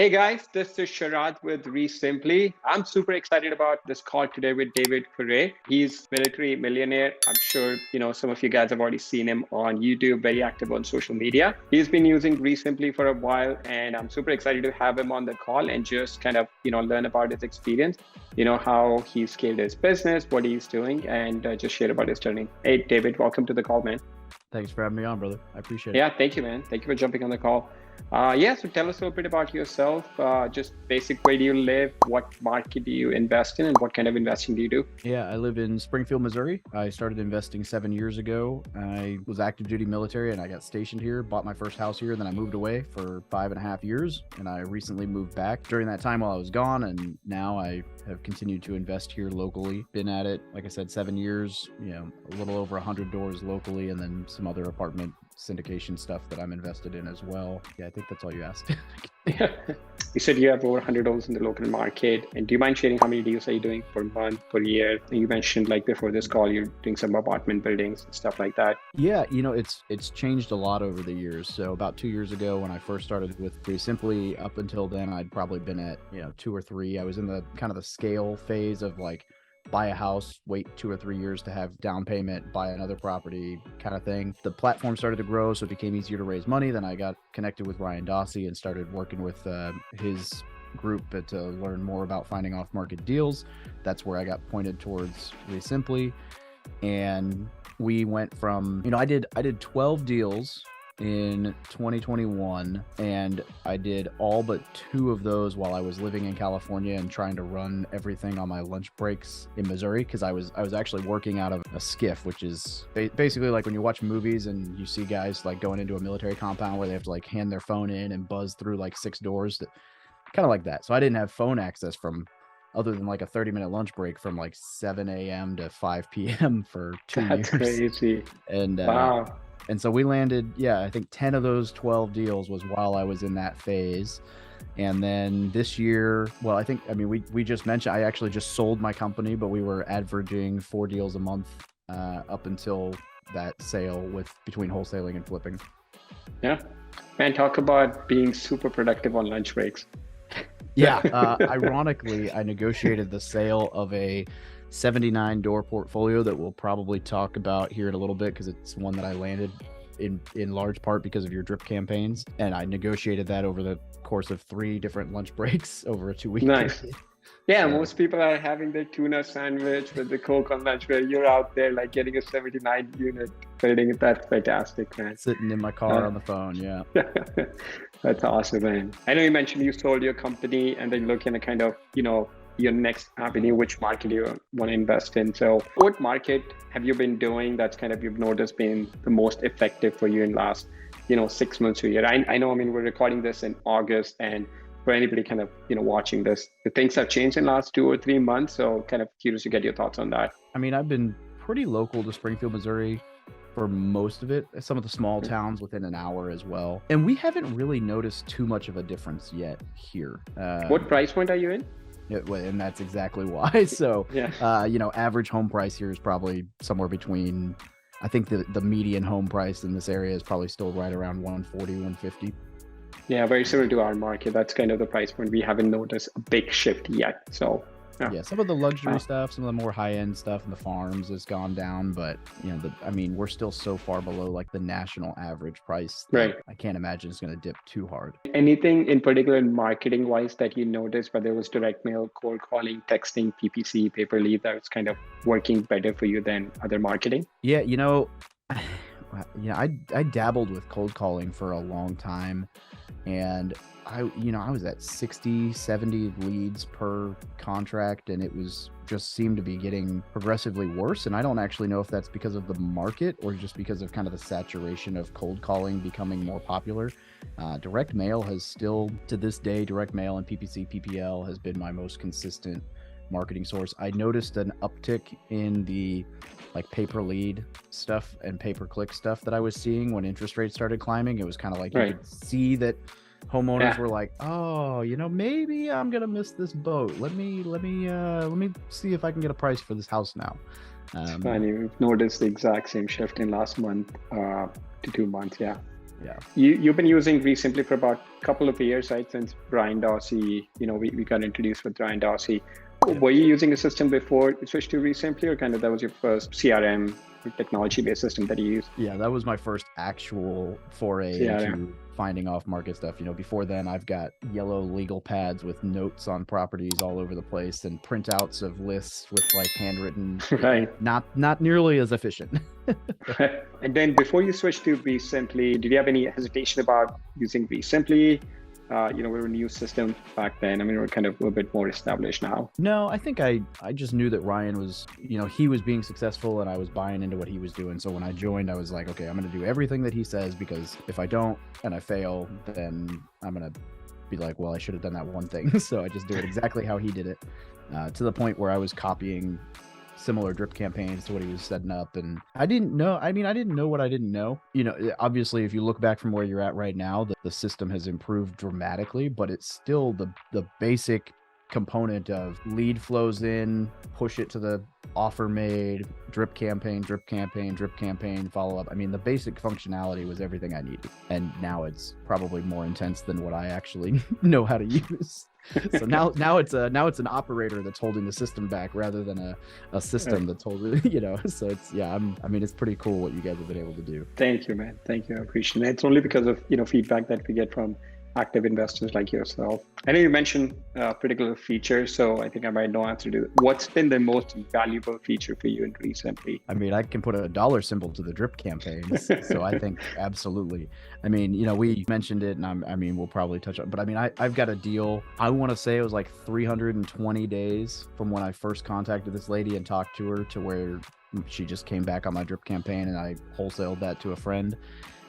Hey guys, this is Sharad with REsimpli. I'm super excited about this call today with David Correa. He's military millionaire. I'm sure some of you guys have already seen him on YouTube, very active on social media. He's been using REsimpli for a while, and I'm super excited to have him on the call and just kind of learn about his experience, how he scaled his business, what he's doing, and just share about his journey. Hey David, welcome to the call, man. Thanks for having me on, brother. I appreciate it. Yeah, thank you, man. Thank you for jumping on the call. So tell us a little bit about yourself, just basic, where do you live, what market do you invest in, and what kind of investing do you do? Yeah, I live in Springfield, Missouri. I started investing 7 years ago. I was active duty military and I got stationed here, bought my first house here, and then I moved away for 5.5 years. And I recently moved back during that time while I was gone. And now I have continued to invest here locally. Been at it, like I said, 7 years, a little over 100 doors locally, and then some other apartment syndication stuff that I'm invested in as well. Yeah, I think that's all you asked. You said you have over $100 in the local market. And do you mind sharing how many deals are you doing per month, per year? You mentioned before this call, you're doing some apartment buildings and stuff like that. Yeah, it's changed a lot over the years. So about 2 years ago, when I first started with REsimpli, up until then, I'd probably been at, 2 or 3. I was in the kind of the scale phase of buy a house, wait 2 or 3 years to have down payment, buy another property kind of thing. The platform started to grow, so it became easier to raise money. Then I got connected with Ryan Dossi and started working with his group to learn more about finding off market deals. That's where I got pointed towards REsimpli. And we went from, I did 12 deals in 2021, and I did all but 2 of those while I was living in California and trying to run everything on my lunch breaks in Missouri, because I was actually working out of a skiff, which is basically like when you watch movies and you see guys going into a military compound where they have to hand their phone in and buzz through 6 doors, kind of like that. So I didn't have phone access from other than a 30-minute lunch break from 7 a.m. to 5 p.m. for 2 years. That's crazy. And wow. And so we landed, I think 10 of those 12 deals was while I was in that phase. And then this year, we just mentioned, I actually just sold my company, but we were averaging 4 deals a month up until that sale between wholesaling and flipping. Yeah. Man, talk about being super productive on lunch breaks. Yeah. Ironically, I negotiated the sale of a 79 door portfolio that we'll probably talk about here in a little bit, because it's one that I landed in large part because of your drip campaigns. And I negotiated that over the course of 3 different lunch breaks over a 2-week nice period. Yeah, so most people are having their tuna sandwich with the Coke on lunch break. You're out there getting a 79 unit building. That's fantastic, man. Sitting in my car on the phone. Yeah. That's awesome, man. I know you mentioned you sold your company and then looking at kind of your next avenue, which market you want to invest in. So what market have you been doing that's kind of you've noticed being the most effective for you in last 6 months to a year? I know, we're recording this in August, and for anybody kind of watching this, the things have changed in the last 2 or 3 months. So kind of curious to get your thoughts on that. I've been pretty local to Springfield, Missouri for most of it, some of the small towns within an hour as well. And we haven't really noticed too much of a difference yet here. What price point are you in? And that's exactly why. So, yeah. Average home price here is probably somewhere between, I think the median home price in this area is probably still right around 140, 150. Yeah, very similar to our market. That's kind of the price point. We haven't noticed a big shift yet. So yeah, some of the luxury stuff, some of the more high-end stuff in the farms has gone down, but we're still so far below the national average price. Right. I can't imagine it's going to dip too hard. Anything in particular marketing wise that you noticed, whether it was direct mail, cold calling, texting, PPC, pay per lead, that's kind of working better for you than other marketing? Yeah, I dabbled with cold calling for a long time, and I was at 60, 70 leads per contract, and it was just seemed to be getting progressively worse. And I don't actually know if that's because of the market or just because of kind of the saturation of cold calling becoming more popular. Direct mail has still, to this day, direct mail and PPC, PPL has been my most consistent marketing source. I noticed an uptick in the pay-per-lead stuff and pay-per-click stuff that I was seeing when interest rates started climbing. It was kind of you could see that homeowners were like, oh, maybe I'm gonna miss this boat. Let me see if I can get a price for this house now. It's funny, we've noticed the exact same shift in last month to 2 months. Yeah. Yeah. You've been using REsimpli for about a couple of years, right? Since Brian Dorsey, we got introduced with Brian Dorsey. Yeah. Were you using a system before you switched to REsimpli, or kind of that was your first CRM technology-based system that you used? Yeah, that was my first actual foray into finding off-market stuff. Before then, I've got yellow legal pads with notes on properties all over the place and printouts of lists with like handwritten, right? Not nearly as efficient. And then before you switched to REsimpli, did you have any hesitation about using REsimpli? We're a new system back then. I mean, we're kind of a little bit more established now. No, I think I just knew that Ryan was, he was being successful and I was buying into what he was doing. So when I joined, I was like, okay, I'm going to do everything that he says, because if I don't and I fail, then I'm going to be like, well, I should have done that one thing. So I just do it exactly how he did it, to the point where I was copying similar drip campaigns to what he was setting up. And I didn't know what I didn't know. Obviously, if you look back from where you're at right now, the system has improved dramatically, but it's still the basic component of lead flows in, push it to the offer made, drip campaign, follow up. I mean, the basic functionality was everything I needed. And now it's probably more intense than what I actually know how to use. So now it's an operator that's holding the system back rather than a system that's holding, so it's pretty cool what you guys have been able to do. Thank you, man. Thank you. I appreciate it. It's only because of, feedback that we get from active investors like yourself. I know you mentioned a particular feature, so I think I might know answer to what's been the most valuable feature for you in REsimpli? I mean, I can put a dollar symbol to the drip campaigns. So I think absolutely. I mean, we mentioned it, and we'll probably touch on, but I mean, I've got a deal. I want to say it was like 320 days from when I first contacted this lady and talked to her to where she just came back on my drip campaign, and I wholesaled that to a friend.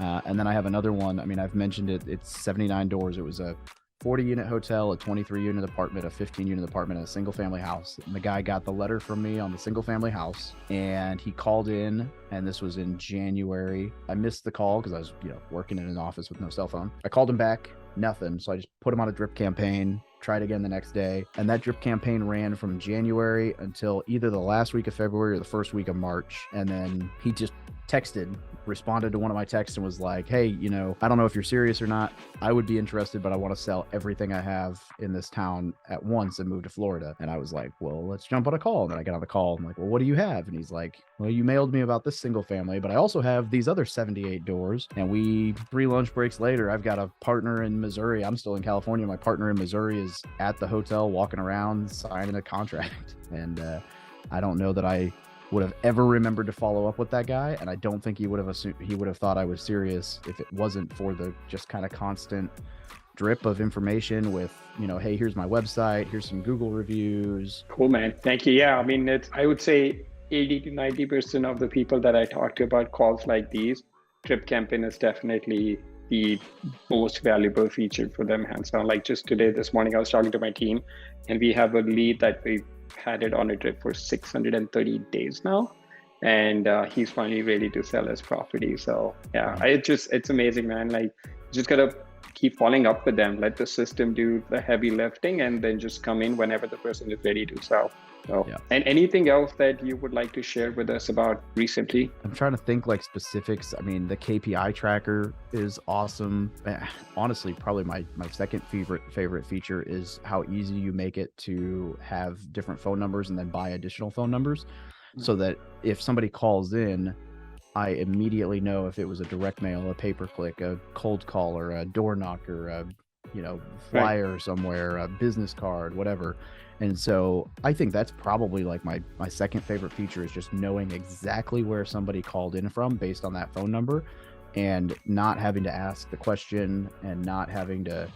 And then I have another one. I mean, I've mentioned it. It's 79 doors. It was a 40-unit hotel, a 23-unit apartment, a 15-unit apartment, and a single-family house. And the guy got the letter from me on the single-family house, and he called in, and this was in January. I missed the call because I was, working in an office with no cell phone. I called him back, nothing. So I just put him on a drip campaign, tried again the next day. And that drip campaign ran from January until either the last week of February or the first week of March. And then he just responded to one of my texts and was like, hey, I don't know if you're serious or not. I would be interested, but I want to sell everything I have in this town at once and move to Florida. And I was like, well, let's jump on a call. And then I got on the call. I'm like, well, what do you have? And he's like, well, you mailed me about this single family, but I also have these other 78 doors. And 3 lunch breaks later, I've got a partner in Missouri. I'm still in California. My partner in Missouri is at the hotel walking around signing a contract. And I don't know that I would have ever remembered to follow up with that guy, and I don't think he would have thought I was serious if it wasn't for the just kind of constant drip of information with, hey, here's my website, here's some Google reviews. Cool, man. Thank you. Yeah, I mean, I would say 80 to 90% of the people that I talk to about calls like these, drip campaign is definitely the most valuable feature for them, hands down. Like just this morning, I was talking to my team, and we have a lead that we had it on a drip for 630 days now, and he's finally ready to sell his property. So yeah, it's amazing, man. Like, you just gotta keep following up with them, let the system do the heavy lifting, and then just come in whenever the person is ready to sell. So, yeah. And anything else that you would like to share with us about REsimpli? I'm trying to think like specifics. I mean, the KPI tracker is awesome. Honestly, probably my second favorite feature is how easy you make it to have different phone numbers and then buy additional phone numbers, so that if somebody calls in, I immediately know if it was a direct mail, a pay-per-click, a cold call, or a door knocker, a flyer somewhere, a business card, whatever. And so I think that's probably like my second favorite feature, is just knowing exactly where somebody called in from based on that phone number, and not having to ask the question, and not having to,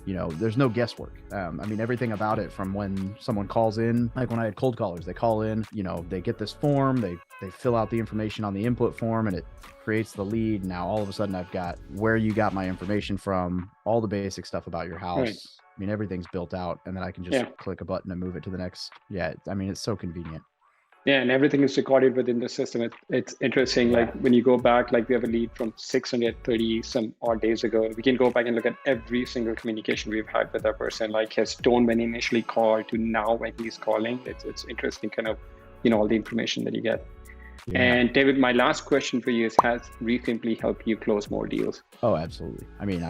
there's no guesswork. I mean, everything about it, from when someone calls in, like when I had cold callers, they call in, they get this form, they fill out the information on the input form, and it creates the lead. Now, all of a sudden, I've got where you got my information from, all the basic stuff about your house. Right. I mean, everything's built out, and then I can just click a button and move it to the next. Yeah, I mean, it's so convenient. Yeah, and everything is recorded within the system. It's interesting. Like when you go back, like we have a lead from 630 some odd days ago. We can go back and look at every single communication we've had with that person, like his tone when he initially called to now when he's calling. It's interesting, kind of, all the information that you get. Yeah. And David, my last question for you is, has REsimpli helped you close more deals? Oh, absolutely. I mean,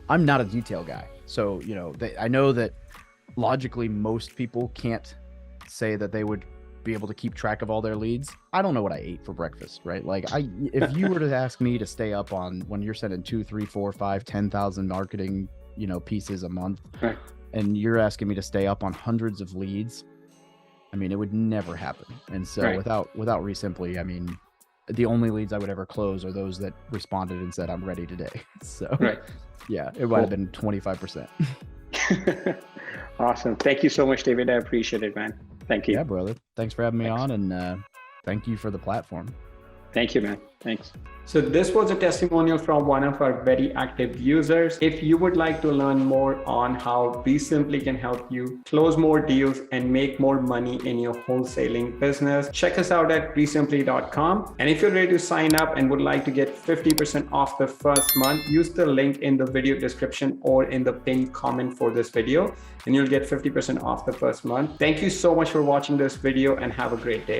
I'm not a detail guy. So, I know that logically most people can't say that they would be able to keep track of all their leads. I don't know what I ate for breakfast, right? Like if you were to ask me to stay up on when you're sending 2, 3, 4, 5, 10,000 marketing, pieces a month, right, and you're asking me to stay up on hundreds of leads, I mean, it would never happen. And so right, without REsimpli, I mean, the only leads I would ever close are those that responded and said, I'm ready today. So right. yeah, it might have been 25%. Awesome. Thank you so much, David. I appreciate it, man. Thank you. Yeah, brother. Thanks for having me on, and thank you for the platform. Thank you, man. Thanks. So this was a testimonial from one of our very active users. If you would like to learn more on how REsimpli can help you close more deals and make more money in your wholesaling business, check us out at REsimpli.com. And if you're ready to sign up and would like to get 50% off the first month, use the link in the video description or in the pinned comment for this video, and you'll get 50% off the first month. Thank you so much for watching this video, and have a great day.